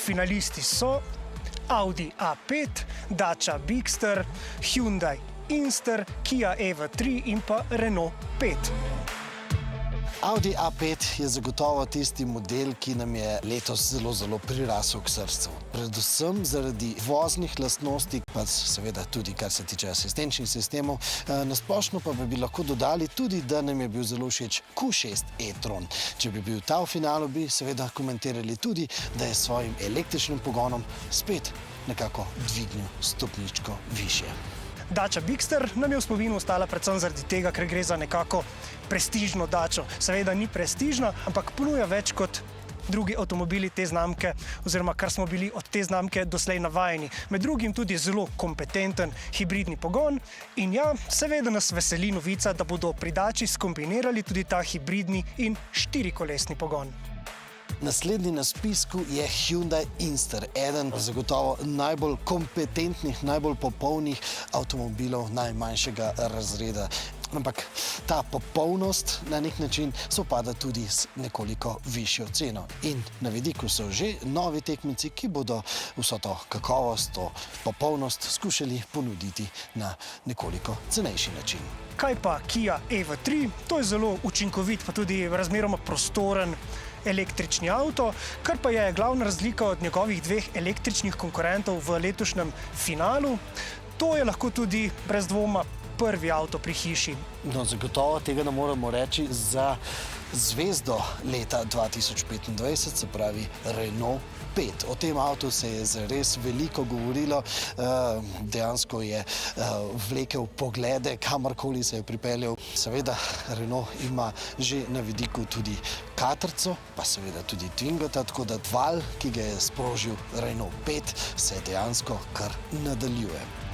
Finalisti so Audi A5, Dacia Bigster, Hyundai Inster, Kia EV3 in pa Renault 5. Audi A5 je zagotovo tisti model, ki nam je letos zelo prirasel k srcu. Predvsem zaradi voznih lastnosti, pa seveda tudi kar se tiče asistenčnih sistemov. Na splošno pa bi lahko dodali tudi, da nam je bil zelo všeč Q6 e-tron. Če bi bil ta v finalu, bi seveda komentirali tudi, da je s svojim električnim pogonom spet nekako dvignil stopničko višje. Dacia Bigster nam je v spominu ostala predvsem zaradi tega, ker gre za nekako prestižno dačo. Seveda ni prestižna, ampak ponuja več kot drugi avtomobili te znamke, oziroma kar smo bili od te znamke doslej navajeni. Med drugim tudi zelo kompetenten hibridni pogon in ja, seveda nas veseli novica, da bodo pri Daci skombinirali tudi ta hibridni in štirikolesni pogon. Naslednji na spisku je Hyundai Inster, eden zagotovo najbolj kompetentnih, najbolj popolnih avtomobilov najmanjšega razreda. Ampak ta popolnost na nek način sovpada tudi s nekoliko višjo ceno. In na vidiku so že novi tekmeci, ki bodo vso to kakovost, to popolnost skušali ponuditi na nekoliko cenejši način. Kaj pa Kia EV3? To je zelo učinkovit, pa tudi razmeroma prostoren električni avto, kar pa je glavna razlika od njegovih dveh električnih konkurentov v letošnjem finalu. To je lahko tudi brez dvoma prvi avto pri hiši. No, zagotovo tega ne moremo reči za zvezdo leta 2025, se pravi Renault 5. O tem avtu se je zares veliko govorilo, dejansko je vlekel poglede, kamorkoli se je pripeljal. Seveda, Renault ima že na vidiku tudi katrco, pa seveda tudi Twingota, tako da val, ki ga je sprožil Renault 5, se dejansko kar nadaljuje.